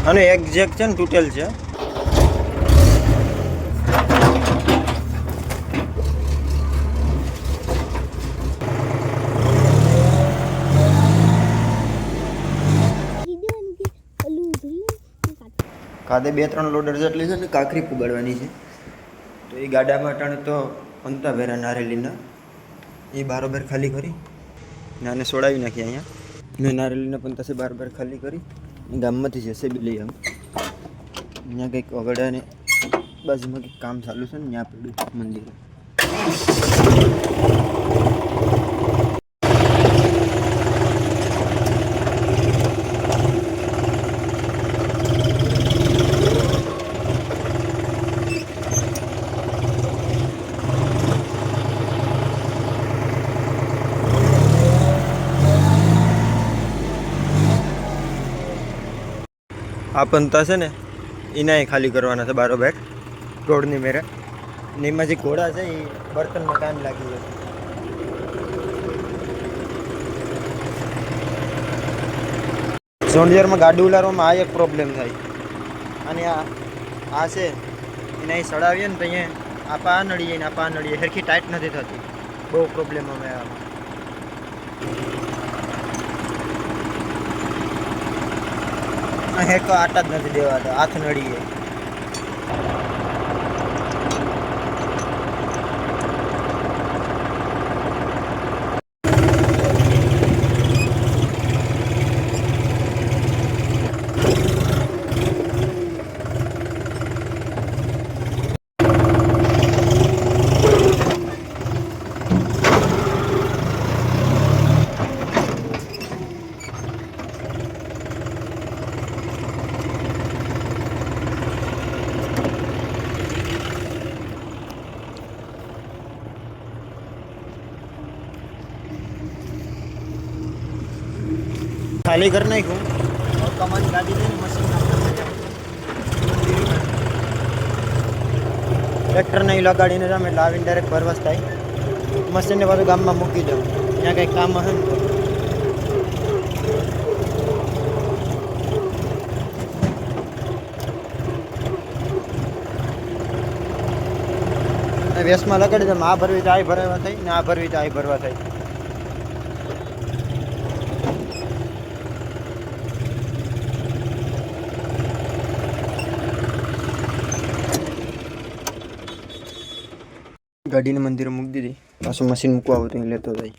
અને એક જેક છે ને તૂટેલ છે. કાદે 2-3 લોડર જેટલી છે ને કાકરી પુગાડવાની છે. તો એ ગાડામાં અટાણે તો પંતા ભેરા નારેલીના એ બારોબાર ખાલી કરી નાને સોડાવી નાખી. અહીંયા મેં નારેલીના પંતા છે બારોબાર ખાલી કરી ગામમાંથી જશે બી લઈ આવું. અહીંયા કંઈક વગડાને બાજુમાં કંઈક કામ ચાલુ છે ને ત્યાં પડ્યું મંદિરે. આ પંતા છે ને એના ખાલી કરવાના છે બારોબાર રોડની મેરે. ને એમાં જે ઘોડા છે એ બર્તનમાં ટાઈમ લાગી જાય. જોન્ડિયરમાં ગાડી ઉલારવામાં આ એક પ્રોબ્લેમ થાય. અને આ છે એને અહીં સડાવીએ ને તો અહીંયા આપા આ નડીએ ને આપા આ નડીએ સરખી ટાઈટ નથી થતી. બહુ પ્રોબ્લેમ અમે હેકો આટા જ નથી દેવાતા, હાથ નડીએ. ખાલી કરી નાખ્યું. કમાની ગાડી લઈને મશીન ટ્રેક્ટર નહીં લગાડીને જામ એટલે આવીને ડાયરેક્ટ ભરવાસ થાય. મશીનને પાછું ગામમાં મૂકી દઉં. ત્યાં કંઈક કામ હશે ને વેસમાં લગાડી દઉં. આ ભરવી તો આ ભરવા થાય ને આ ભરવી તો આ ભરવા થાય. ગાડીને મંદિરે મૂકી દીધી. પાછું મશીન મૂકવા આવું તો લેતો જાય.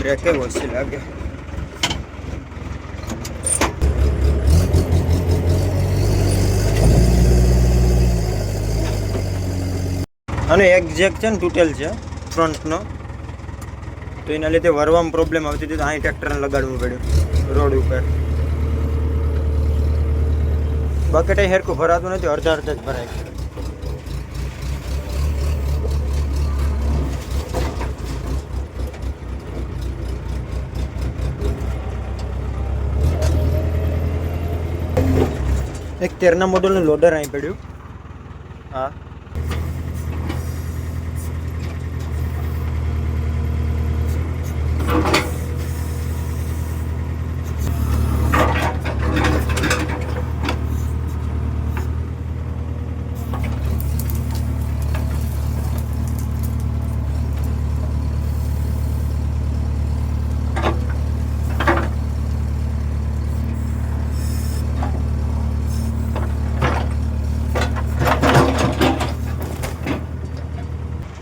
બ્રેકે ઓછી લાગે. અને એક જેક છે ને તૂટેલ છે ફ્રન્ટનો, તો એના લીધે વરવામાં પ્રોબ્લેમ આવતી હતી. તો અહીં ટ્રેક્ટરને લગાડવું પડ્યું રોડ ઉપર. બકેટ હેરકું ભરાતું નથી, અડધા અડધા જ ભરાય. એક 13ના મોડલનું લોડર અહીં પડ્યું. હા,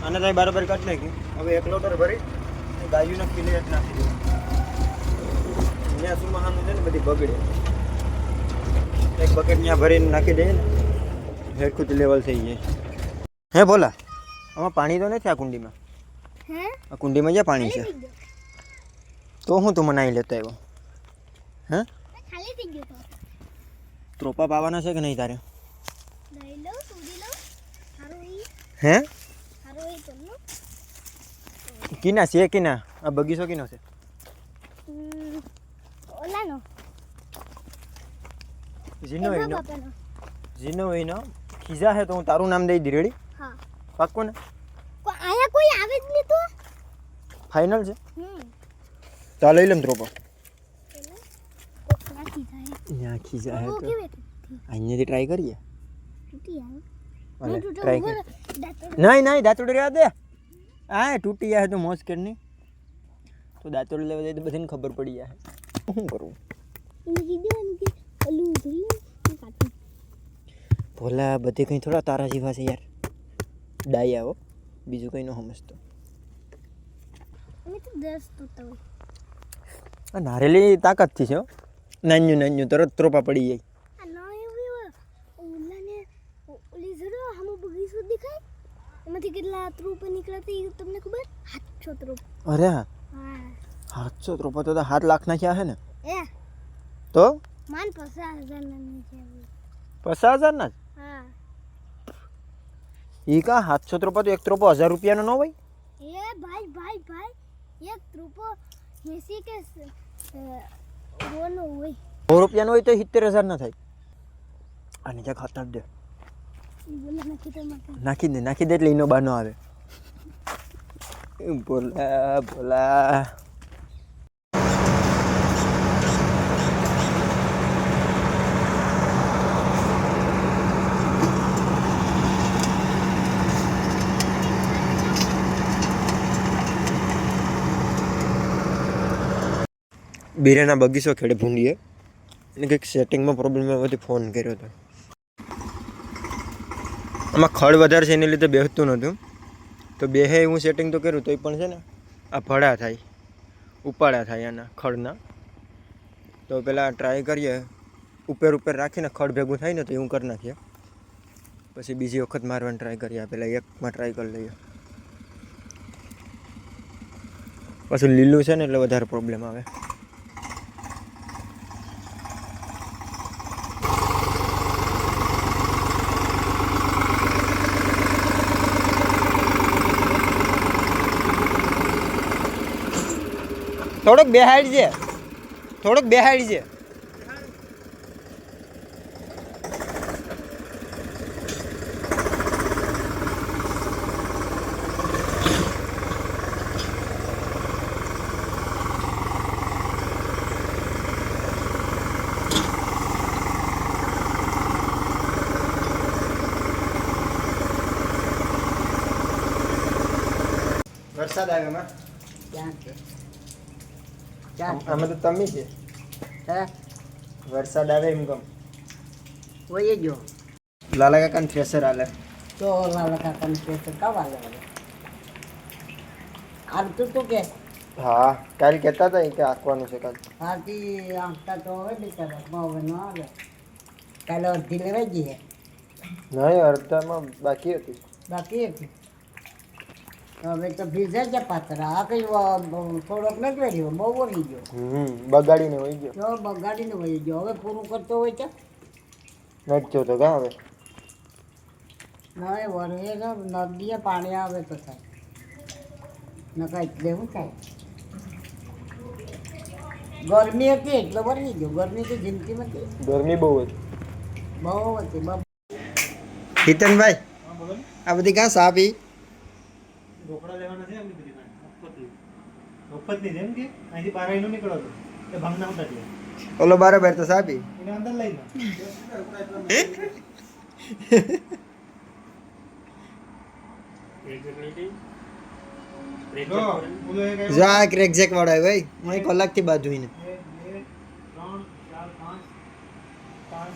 આને તો બરાબર કાઢી નાખ્યું. હવે એક લોટર ભરી ગાયુને ક્લિયર નાખી દઉં. ત્યાં સુમાહાનું છે ને બધી બગડે. એક બકેટ ત્યાં ભરીને નાખી દઈએ ને હેરખું લેવલ થઈ જાય. હે બોલા, આમાં પાણી તો નથી આ કુંડીમાં? આ કુંડીમાં જ્યાં પાણી છે તો હું તું મનાવી લેતો આવ્યો? હે ત્રોપા પાવાના છે કે નહીં તારે? હે હારો એ તો નો કિના છે કિના આ બગીચો કિનો છે ઓલાનો જીનો એમાં એનો બાપાનો જીનો એનો ખીજા હે તો હું તારું નામ દઈ દી રેડી હા પાક્કું ને આયા કોઈ આવે જ નહીં તો ફાઇનલ છે ચાલ લઈ લેમ ત્રોપો નાખી જાય અહીંયા ખીજા હે ઓ તો કેવે અહીંયાથી ટ્રાય કરીએ તૂટી આવે અરે તૂટો ટ્રાય ઉપર કર દાંતડો નહીં દાંતોડી રહ્યા દે હા તૂટી જાય તો મોજ કરની તો દાંતોડી લેવા જાય તો બધાને ખબર પડી જાય શું કરું એને કીધું કે ઓલું ધીલું કાટું ભોલા બધે કંઈ થોડા તારા જેવા છે યાર ડાયા હો બીજું કંઈ ન સમજતો અમે તો 10 તૂટતા હોય આ નારેલી તાકાતથી છે હો નાન્યું તરત ત્રોપા પડી જાય આ ના એવું ઓલાને ઓલી જરો હમ બગીચો દેખાય એમાંથી કેટલા ત્રોપા નીકળતા એ તમને ખબર 700 ત્રોપ અરે હા હા 700 ત્રોપા તો 7 લાખ ના થયા હે ને એ તો માન 50,000 ના નીચે 50,000 ના હા ઈ કા 700 ત્રોપા તો એક ત્રોપો 1000 રૂપિયાનો ન હોય એ ભાઈ એક ત્રોપો 80 કે ઓનો હોય 100 રૂપિયાનો હોય તો 70,000 ના થાય આને જ્યાં ખાતર દે બોલા નાખી તો માટે નાખી દે એટલે એનો બાનો આવે બોલા બીરાના બગીચો ખેડે ભૂંડીએ એને કંઈક સેટિંગમાં પ્રોબ્લેમ આવવાથી ફોન કર્યો હતો આમાં ખડ વધારે છે એને લીધે બેસતું નહોતું તો બેહે હું સેટિંગ તો કર્યું તોય પણ છે ને આ ભડા થાય ઉપાડા થાય આના ખડના તો પહેલાં ટ્રાય કરીએ ઉપર રાખીને ખડ ભેગું થાય ને તો એવું કરી નાખીએ પછી બીજી વખત મારવાની ટ્રાય કરીએ પહેલાં એકમાં ટ્રાય કરી લઈએ પાછું લીલું છે ને એટલે વધારે પ્રોબ્લેમ આવે થોડોક બેહાડ છે વરસાદ આવ્યો માં આમાં તો તમે છે હે વરસાદ આવે એમ કમ વહી ગયો લાલા કાકાને થ્રેસર હાલે તો લાલા કાકાને પ્રેશર કાવા લાગે આમ તું કે હા કાલ કહેતા હતા કે આંકવાનું છે કાલ હાથી આંકતા તો હવે બિચારા હવે ન આવે કાલે અડધી લેવાઈ ગઈ હે નહીં અડધામાં બાકી હતી બાકી હતી હવે તો ભીજા છે પાતરા આ કઈ થોડોક નથી વર્યો બહુ વળી ગયો બગાડીને વહી ગયો તો બગાડીને વળી ગયો હવે પૂરું કરતો હોય છે નટજો તો કાં હવે ના એ વળે તો નદીએ પાણી આવે તો થાય નકા એટલે શું થાય ગરમી હતી એટલે વળી ગયો ગરમી તો જિંદગીમાં હતી ગરમી બહુ હતી બહુ હતી હિતનભાઈ આ બધી કાં સાપી ઢોકળા લેવાના છે એમની બધી મફતની જેમ કે અહીંથી બહાર આવીને નીકળો તો એ ભાંગના ઉઠા દે ઓલો બરાબર તો સાપી એને અંદર લઈ લો જા ક્રેક જેક વાળા ભાઈ હું એક કલાકથી બાજુ ને 1 2 3 4 5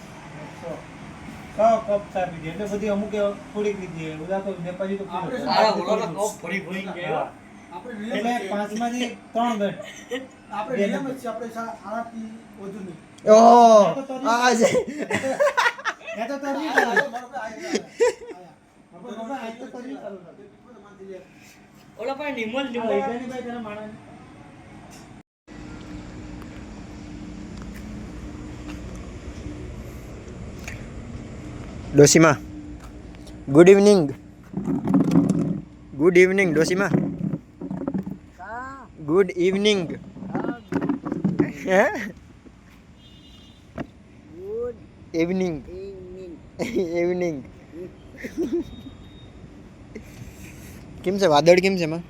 6 કપ ચા પીધી એટલે બધી અમુક થોડીક લીધી બધા તો નેપાળી તો એટલે 5 માંથી 3 બેટ આપણે નિયમ જ છે આપણે આનાથી વધુ નહીં ઓહ આ છે એ તો તરી ઓલા પણ નિમલ ભાઈ તેના માણસ ડોસીમા ગુડ ઇવનિંગ ગુડ ઇવનિંગ ડોસીમાં. કા ગુડ ઇવનિંગ. હે ગુડ ઇવનિંગ. ઇવનિંગ. ઇવનિંગ. કેમ છે વાદળ કેમ છે એમાં?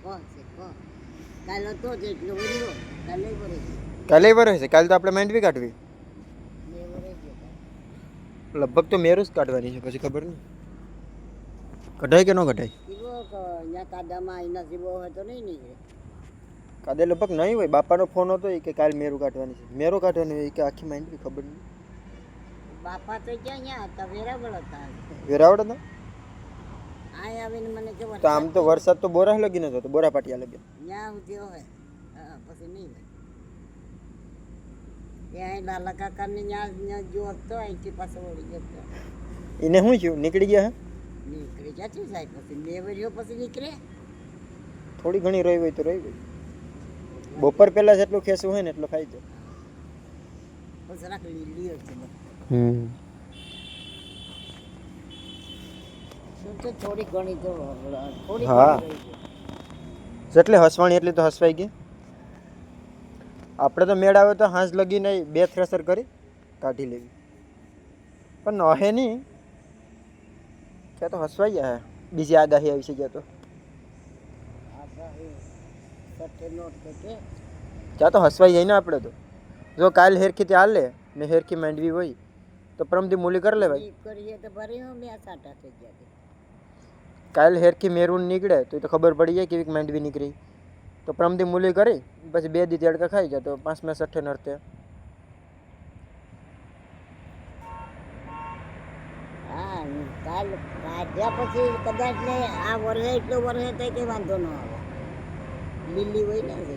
કોણ છે કોણ? કાલ હતો જ એટલો વર્યો કાલે વરે કાલે વરસ છે. કાલે તો આપણે માંડવી કાઢવી. બે વરે ગયો લગભગ તો મેરું જ કાઢવાની છે, પછી ખબર નહીં કઢાય કે ન કઢાય. કીધો કે અહીંયા કાદામાં અહીંના જીવો હોય તો નહીં નીકળે. કાદે લગભગ નહીં હોય. બાપાનો ફોન હતો એ કે કાલે મેરું કાઢવાની છે. મેરું કાઢવાની હોય કે આખી માંડવી ખબર નહીં. બાપા તો ક્યાં અહીંયા હતા વેરાવળ હતા. વેરાવળ હતા. આ આવીને મને કે તો આમ તો વરસાદ તો બોરા લગી નતો, બોરા પાટિયા લગી. ત્યાં સુધી હોય હા પછી નહીં હોય. ત્યાં લાલા કાકાને ત્યાં જોતો અહીંથી પાછો વળી ગયો. એને શું થયું? નીકળી ગયા હે? નીકળી ક્યાંથી જાય પછી બે વર્યો પછી નીકળે. થોડી ઘણી રહી હોય તો રહી હોય. બપોર પહેલા જેટલું ખેસવું હોય ને એટલો ફાયદો. પછી રાખ લીલી છે શું તો થોડી ઘણી તો થોડી હા. ઘણી રહી ગઈ. જેટલી હસવાણી એટલી તો હસવાઈ ગઈ. આપણે તો મેળ આવે તો હાંસ લગી નહીં 2 થ્રેસર કરી કાઢી લેવી, પણ નહે નહીં. ક્યાં તો હસવાઈ ગયા. બીજી આગાહી આવી છે ગયા તો સટ્ટે નોટ કે ત્યાં તો હસવાઈ જાય ને. આપણે તો જો કાલ હેરખી ત્યાં હાલે ને હેરખી માંડવી હોય તો પરમથી મૂલી કરી લેવાય. કરીએ તો ભરી મેં સાટા થઈ ગયા. કાલ હેરખી મેરૂન નીકળે તો એ તો ખબર પડી જાય કેવી માંડવી નીકળી. તો પરમથી મૂલી કરી પછી 2 દી તડકા ખાઈ જાય તો 5મા 6 નરતે. હા કાલ કાઢ્યા પછી કદાચ ને આ વર્ષે એટલો વર્ષે તો કંઈ વાંધો ન આવે. લીલી હોય ને છે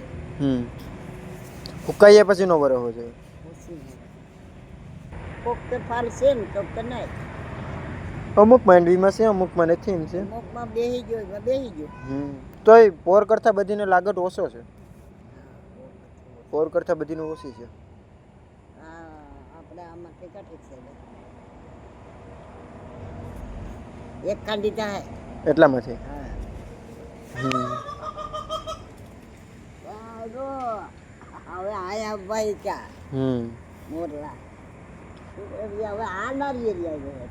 ફૂકાઈએ પછી નો વરસ હોય. ઓછી કોક તો ફાલ છે ને કોક તો નહીં. અમુક માંડવીમાં છે, અમુકમાં નથી. એમ છે. અમુકમાં બેસી ગયો એમાં બેસી ગયો. તોય પોર કરતા બધીને લાગત ઓછો છે. પોર કરતા બધીને ઓછી છે. હા આપણે આમાંથી કાઢી છે એક કાંડી થાય એટલામાંથી. હા જો હવે આયા ભાઈ ક્યાં મોરલા હવે આ નારી એરિયા ગયો.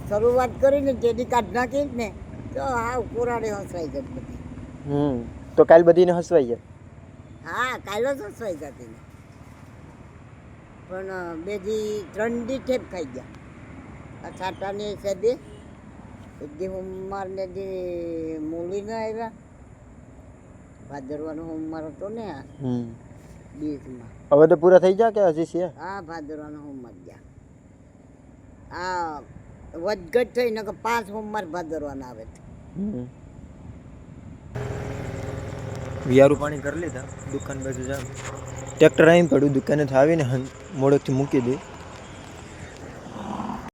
શરૂઆત કરીને જેની કાઢ નાખી ને તો આ પુરાણે હસવાઈ જતી બધી. તો કાલ બધીને હસવાઈ જાય. હા કાલે જ હસવાઈ જતી ને પણ 2 દી 3 દી ઠેપ ખાઈ ગયા. આ છાટાની હિસાબે એક દી હોમવાર ને દી મૂલી ન આવ્યા. ભાદરવાનો હોમવાર હતો ને આ બીજમાં. હવે તો પૂરા થઈ ગયા કે હજી છે? હા ભાદરવાનો હોમવાર ગયા. આ વધઘટ થઈને કે 5 હોમવાર ભાદરવાના આવે છે. વિયારું પાણી કરી લીધા. દુકાન બાજુ જાવ. ટ્રેક્ટર અહીં પડ્યું, દુકાને આવીને મોડેકથી મૂકી દે.